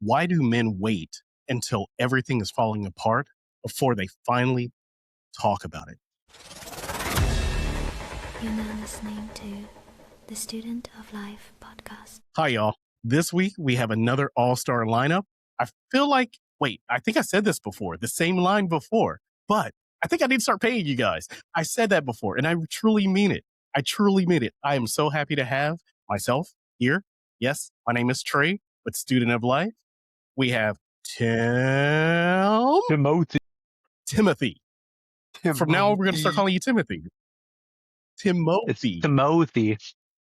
Why do men wait until everything is falling apart before they finally talk about it? You're now listening to the Student of Life podcast. Hi, y'all. This week we have another all-star lineup. I feel like, I think I said this before, the same line before, but I think I need to start paying you guys. I said that before, and I truly mean it. I truly mean it. I am so happy to have myself here. Yes, my name is Trey, with Student of Life. We have Timothy. From now on, we're going to start calling you Timothy. It's Timothy. Timothy.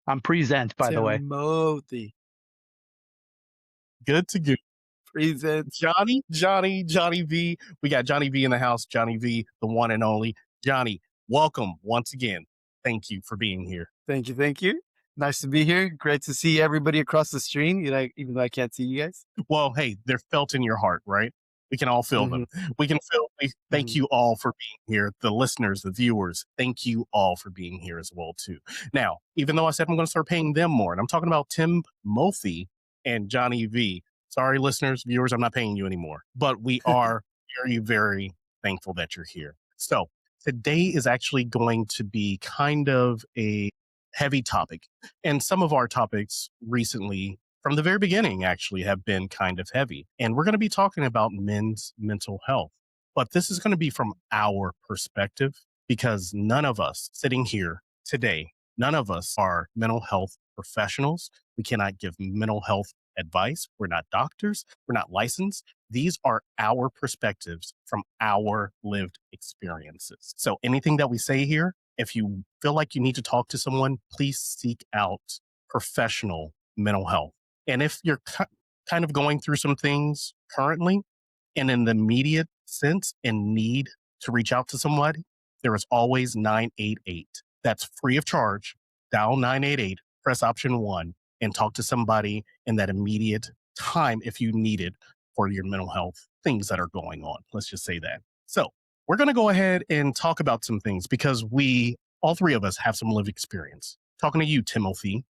I'm present, by the way. Timothy. Good to go. Present. Johnny V. We got Johnny V in the house. Johnny V, the one and only. Johnny, welcome once again. Thank you for being here. Thank you. Nice to be here. Great to see everybody across the stream. Even though I can't see you guys. Well, hey, they're felt in your heart, right? We can all feel them. We can feel. Thank you all for being here. The listeners, the viewers, thank you all for being here as well too. Now, even though I said I'm going to start paying them more, and I'm talking about Timothy and Johnny V. Sorry, listeners, viewers, I'm not paying you anymore. But we are very, very thankful that you're here. So today is actually going to be kind of a heavy topic. And some of our topics recently, from the very beginning, actually have been kind of heavy. And we're going to be talking about men's mental health. But this is going to be from our perspective, because none of us sitting here today, none of us are mental health professionals. We cannot give mental health advice. We're not doctors. We're not licensed. These are our perspectives from our lived experiences. So anything that we say here, if you feel like you need to talk to someone, please seek out professional mental health. And if you're kind of going through some things currently and in the immediate sense and need to reach out to somebody, there is always 988. That's free of charge. Dial 988, press option 1, and talk to somebody in that immediate time if you need it for your mental health things that are going on. Let's just say that. So we're going to go ahead and talk about some things because all three of us have some lived experience. Talking to you, Timothy,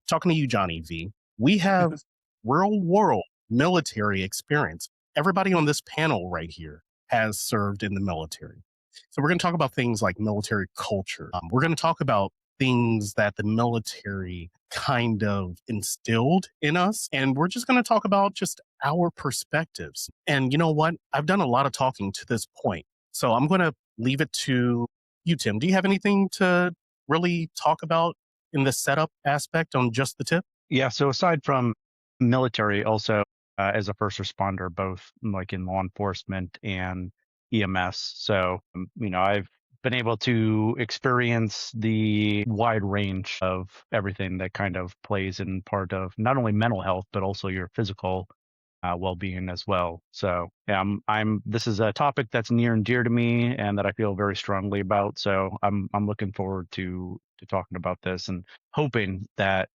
talking to you, Johnny V. We have real world military experience. Everybody on this panel right here has served in the military. So we're going to talk about things like military culture. We're going to talk about things that the military kind of instilled in us. And we're just going to talk about just our perspectives. And you know what? I've done a lot of talking to this point. So I'm going to leave it to you, Tim. Do you have anything to really talk about in the setup aspect on just the tip? Yeah. So aside from military, also as a first responder, both like in law enforcement and EMS. So, I've been able to experience the wide range of everything that kind of plays in part of not only mental health, but also your physical well-being as well. So yeah, this is a topic that's near and dear to me and that I feel very strongly about. So I'm looking forward to talking about this and hoping that,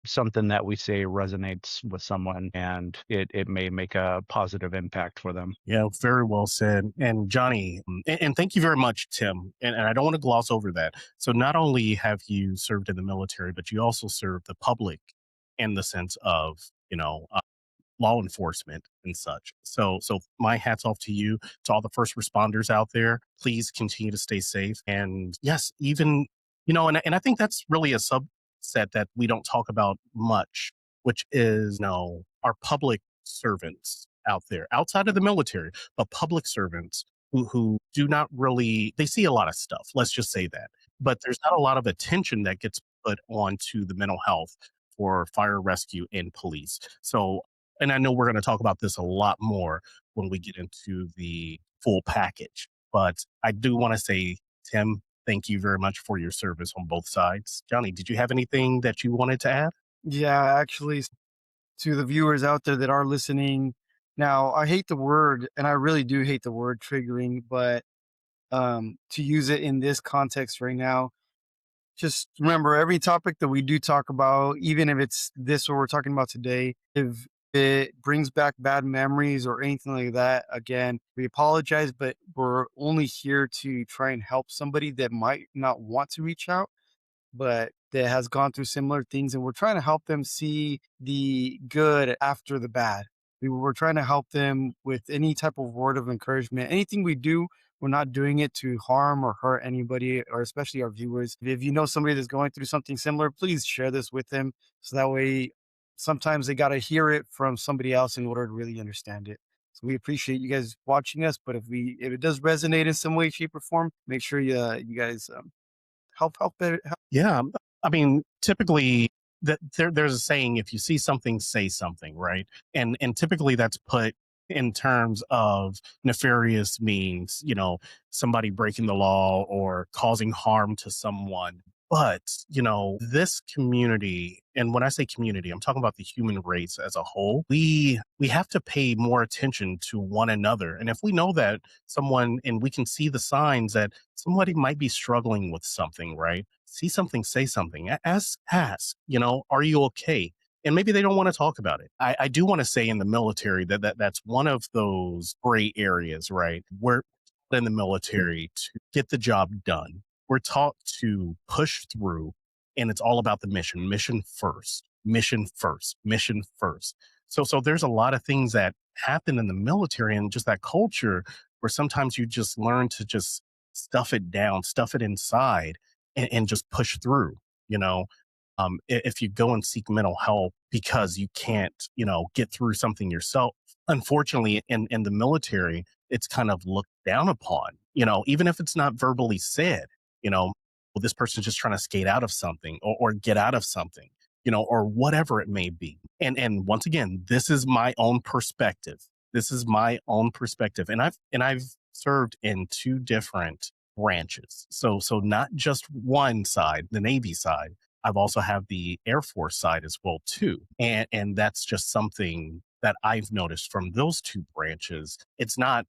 something that we say resonates with someone and it may make a positive impact for them. Yeah, very well said. And Johnny, and thank you very much, Tim. And I don't want to gloss over that. So not only have you served in the military, but you also serve the public in the sense of, law enforcement and such. So my hat's off to you, to all the first responders out there. Please continue to stay safe. And yes, even, and I think that's really a subset that we don't talk about much, which is, our public servants out there, outside of the military, but public servants who do not really, they see a lot of stuff. Let's just say that. But there's not a lot of attention that gets put onto the mental health for fire rescue and police. So, and I know we're going to talk about this a lot more when we get into the full package. But I do want to say, Tim, thank you very much for your service on both sides. Johnny, did you have anything that you wanted to add? Yeah, actually, to the viewers out there that are listening. Now, I hate the word, and I really do hate the word triggering, but to use it in this context right now, just remember every topic that we do talk about, even if it's this what we're talking about today, if it brings back bad memories or anything like that, again, we apologize, but we're only here to try and help somebody that might not want to reach out, but that has gone through similar things. And we're trying to help them see the good after the bad. We're trying to help them with any type of word of encouragement. Anything we do, we're not doing it to harm or hurt anybody, or especially our viewers. If you know somebody that's going through something similar, please share this with them. So that way, sometimes they got to hear it from somebody else in order to really understand it. So we appreciate you guys watching us. But if it does resonate in some way, shape, or form, make sure you guys help better. Yeah, I mean, typically there's a saying: if you see something, say something, right? And typically that's put in terms of nefarious means, somebody breaking the law or causing harm to someone. But this community, and when I say community, I'm talking about the human race as a whole. We have to pay more attention to one another, and if we know that someone, and we can see the signs that somebody might be struggling with something, right? See something, say something. Ask, are you okay? And maybe they don't want to talk about it. I do want to say in the military that's one of those gray areas, right? We're in the military to get the job done. We're taught to push through, and it's all about the mission first, mission first, mission first. So there's a lot of things that happen in the military and just that culture where sometimes you just learn to just stuff it down, stuff it inside, and just push through. You know, if you go and seek mental help because you can't, get through something yourself, unfortunately, in the military, it's kind of looked down upon. Even if it's not verbally said, well, this person's just trying to skate out of something or get out of something. Or whatever it may be. And once again, this is my own perspective. This is my own perspective. And I've served in two different branches. So not just one side, the Navy side. I've also have the Air Force side as well too. And that's just something that I've noticed from those two branches. It's not,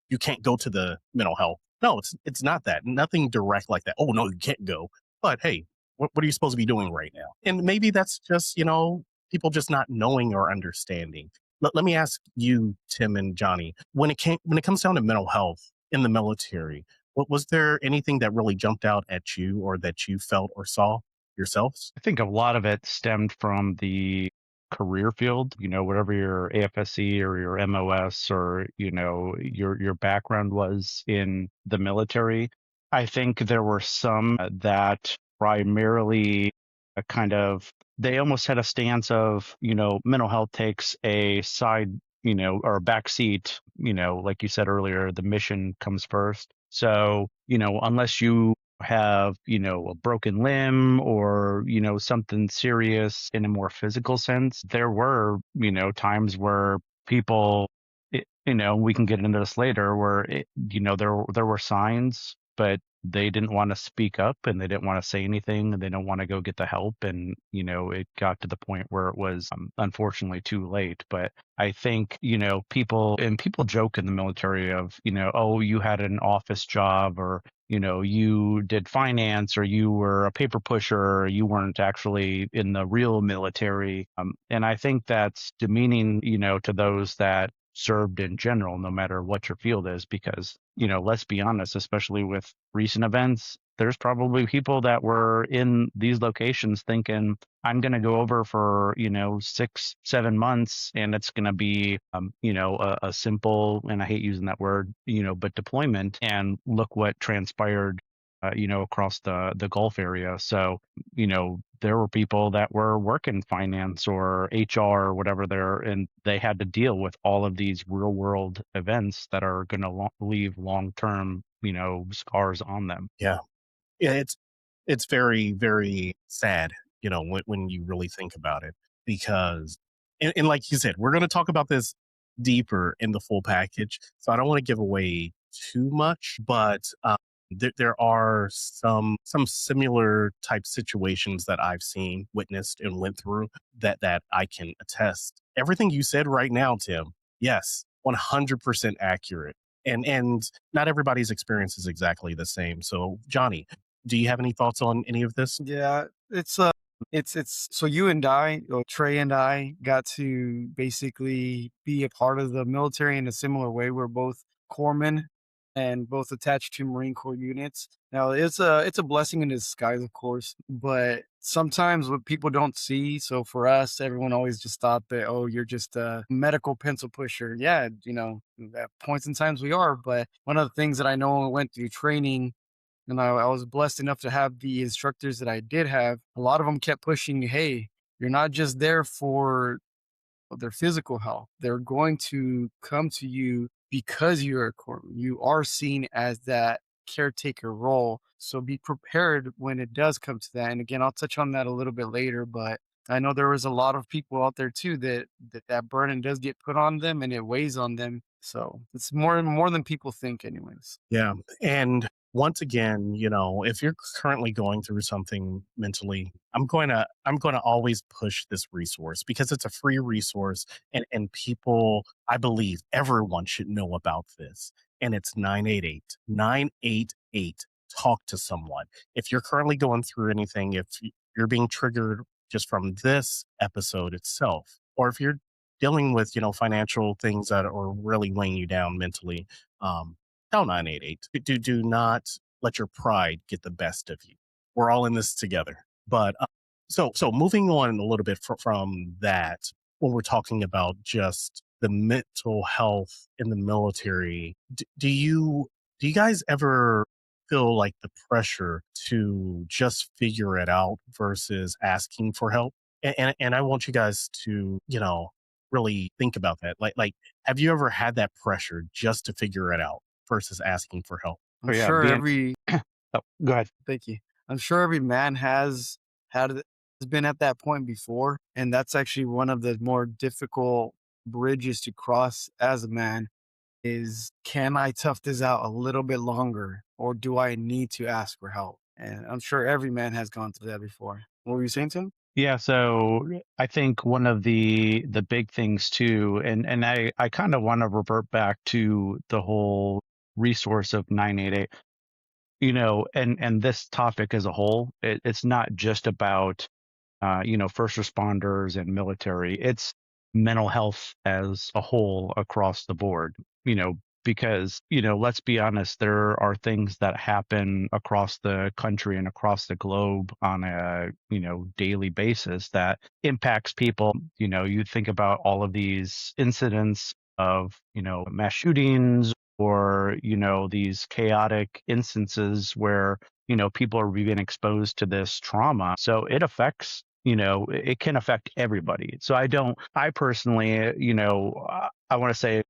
you can't go to the mental health. No, it's not that. Nothing direct like that. Oh no, you can't go. But hey, what are you supposed to be doing right now? And maybe that's just, people just not knowing or understanding. Let me ask you, Tim and Johnny, when it comes down to mental health in the military, what was there anything that really jumped out at you or that you felt or saw yourselves? I think a lot of it stemmed from the career field, whatever your AFSC or your MOS or, your background was in the military. I think there were some that primarily kind of, they almost had a stance of, mental health takes a side, or a back seat, like you said earlier, the mission comes first. So, unless you have, a broken limb or, something serious in a more physical sense, there were, times where people, we can get into this later, where, there were signs, but they didn't want to speak up and they didn't want to say anything and they don't want to go get the help. And, it got to the point where it was unfortunately too late. But I think, people joke in the military of, oh, you had an office job or, you did finance or you were a paper pusher or you weren't actually in the real military. And I think that's demeaning, to those that served in general, no matter what your field is, because, let's be honest, especially with recent events, there's probably people that were in these locations thinking, I'm going to go over for, 6-7 months and it's going to be, a simple, and I hate using that word, but deployment. And look what transpired, across the Gulf area. So, there were people that were working finance or HR or whatever and they had to deal with all of these real world events that are going to leave long term, scars on them. Yeah. Yeah, it's very, very sad, when you really think about it, because, and like you said, we're going to talk about this deeper in the full package. So I don't want to give away too much, but there are some similar type situations that I've seen, witnessed, and went through that I can attest. Everything you said right now, Tim, yes, 100% accurate. And not everybody's experience is exactly the same. So, Johnny, do you have any thoughts on any of this? Yeah, it's so you and I, or Trey and I, got to basically be a part of the military in a similar way. We're both corpsmen, and both attached to Marine Corps units. Now it's a blessing in disguise, of course, but sometimes what people don't see. So for us, everyone always just thought that, oh, you're just a medical pencil pusher. Yeah, at points and times we are. But one of the things that I know when I went through training, and I was blessed enough to have the instructors that I did have. A lot of them kept pushing, hey, you're not just there for their physical health. They're going to come to you because you're a corpsman. You are seen as that caretaker role. So be prepared when it does come to that. And again, I'll touch on that a little bit later, but I know there was a lot of people out there too that burden does get put on them and it weighs on them. So it's more than people think anyways. Yeah. And once again, if you're currently going through something mentally, I'm going to always push this resource because it's a free resource, and people, I believe everyone should know about this. And it's 988 talk to someone. If you're currently going through anything, if you're being triggered just from this episode itself, or if you're dealing with, financial things that are really weighing you down mentally, um, Dial 988. Do not let your pride get the best of you. We're all in this together. But so moving on a little bit from that, when we're talking about just the mental health in the military, do you guys ever feel like the pressure to just figure it out versus asking for help? And I want you guys to really think about that. Like, have you ever had that pressure just to figure it out versus asking for help? Oh I'm yeah, sure being every oh, go ahead. Thank you. I'm sure every man has been at that point before, and that's actually one of the more difficult bridges to cross as a man is, can I tough this out a little bit longer, or do I need to ask for help? And I'm sure every man has gone through that before. What were you saying, Tim? Yeah, so I think one of the big things too, and I kind of want to revert back to the whole resource of 988, and this topic as a whole, it's not just about first responders and military. It's mental health as a whole across the board, because, let's be honest, there are things that happen across the country and across the globe on a, daily basis that impacts people. You think about all of these incidents of, mass shootings or, these chaotic instances where people are being exposed to this trauma. So it affects, it can affect everybody. So I personally, I want to say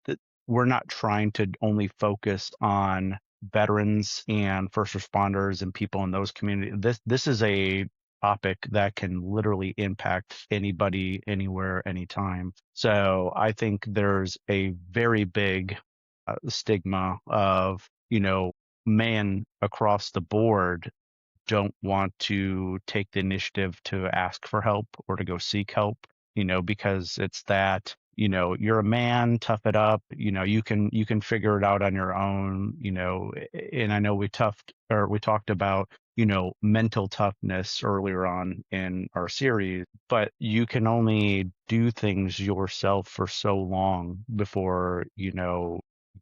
that we're not trying to only focus on veterans and first responders and people in those communities. This is a topic that can literally impact anybody, anywhere, anytime. So I think there's a very big stigma of, men across the board don't want to take the initiative to ask for help or to go seek help, because it's that, you're a man, tough it up, you can figure it out on your own, and I know we talked about, mental toughness earlier on in our series, but you can only do things yourself for so long before,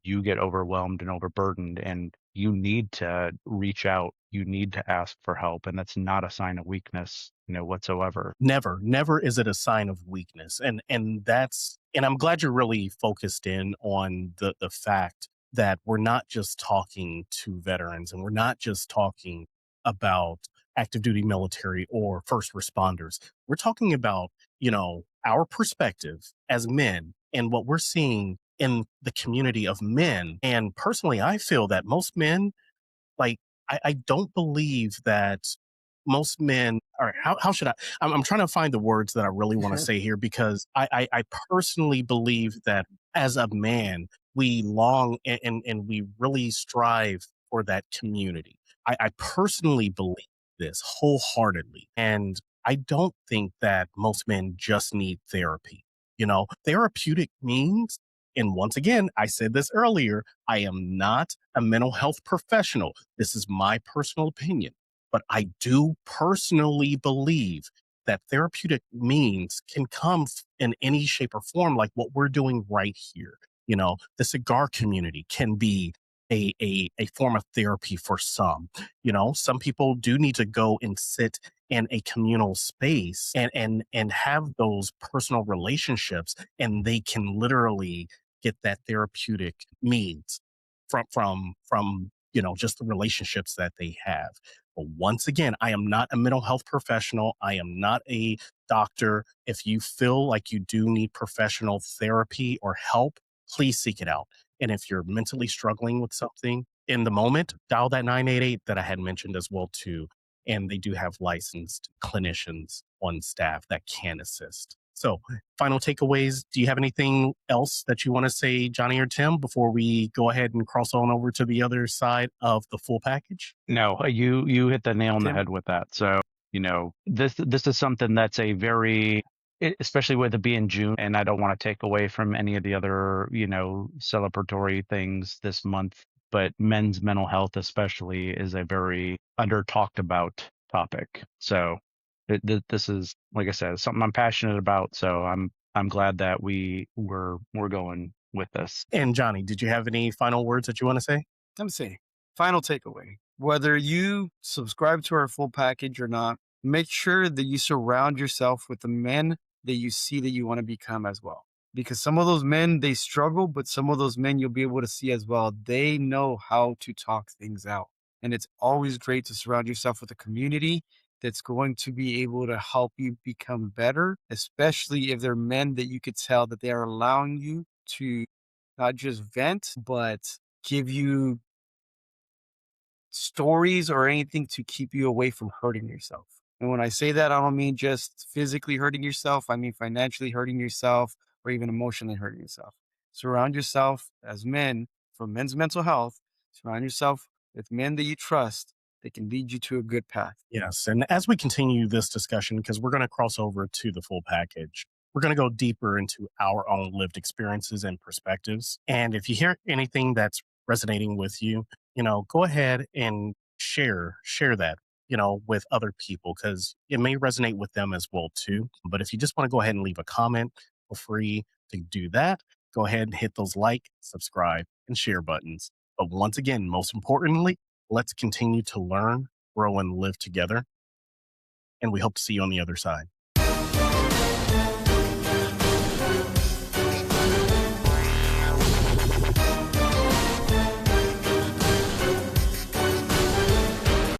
you get overwhelmed and overburdened, and you need to reach out, you need to ask for help, and that's not a sign of weakness, whatsoever. Never is it a sign of weakness. And I'm glad you're really focused in on the fact that we're not just talking to veterans, and we're not just talking about active duty military or first responders. We're talking about, our perspective as men and what we're seeing in the community of men. And personally, I feel that most men, like, I don't believe that most men, or how should I'm trying to find the words that I really want to say here, because I personally believe that as a man, we long and we really strive for that community. I personally believe this wholeheartedly. And I don't think that most men just need therapy. Therapeutic means, and once again, I said this earlier, I am not a mental health professional. This is my personal opinion. But I do personally believe that therapeutic means can come in any shape or form, like what we're doing right here. The cigar community can be a form of therapy for some. Some people do need to go and sit in a communal space and have those personal relationships, and they can literally get that therapeutic needs from just the relationships that they have. But once again, I am not a mental health professional. I am not a doctor. If you feel like you do need professional therapy or help, please seek it out. And if you're mentally struggling with something in the moment, dial that 988 that I had mentioned as well too. And they do have licensed clinicians on staff that can assist. So, final takeaways. Do you have anything else that you want to say, Johnny or Tim, before we go ahead and cross on over to the other side of the full package? No, you hit the nail on the Tim? head with that. So, this is something that's a very, especially with it being June, and I don't want to take away from any of the other, celebratory things this month, but men's mental health especially is a very under talked about topic. So, this is, like I said, something I'm passionate about. So I'm glad that we're going with this. And Johnny, did you have any final words that you want to say? I'm saying, final takeaway. Whether you subscribe to our full package or not, make sure that you surround yourself with the men that you see that you want to become as well. Because some of those men, they struggle, but some of those men you'll be able to see as well. They know how to talk things out. And it's always great to surround yourself with a community that's going to be able to help you become better, especially if they're men that you could tell that they are allowing you to not just vent, but give you stories or anything to keep you away from hurting yourself. And when I say that, I don't mean just physically hurting yourself. I mean financially hurting yourself or even emotionally hurting yourself. Surround yourself as men for men's mental health. Surround yourself with men that you trust that can lead you to a good path. Yes. And as we continue this discussion, because we're going to cross over to the full package, we're going to go deeper into our own lived experiences and perspectives. And if you hear anything that's resonating with you, go ahead and share that, with other people, because it may resonate with them as well too. But if you just want to go ahead and leave a comment, feel free to do that. Go ahead and hit those like, subscribe, and share buttons. But once again, most importantly, let's continue to learn, grow, and live together. And we hope to see you on the other side.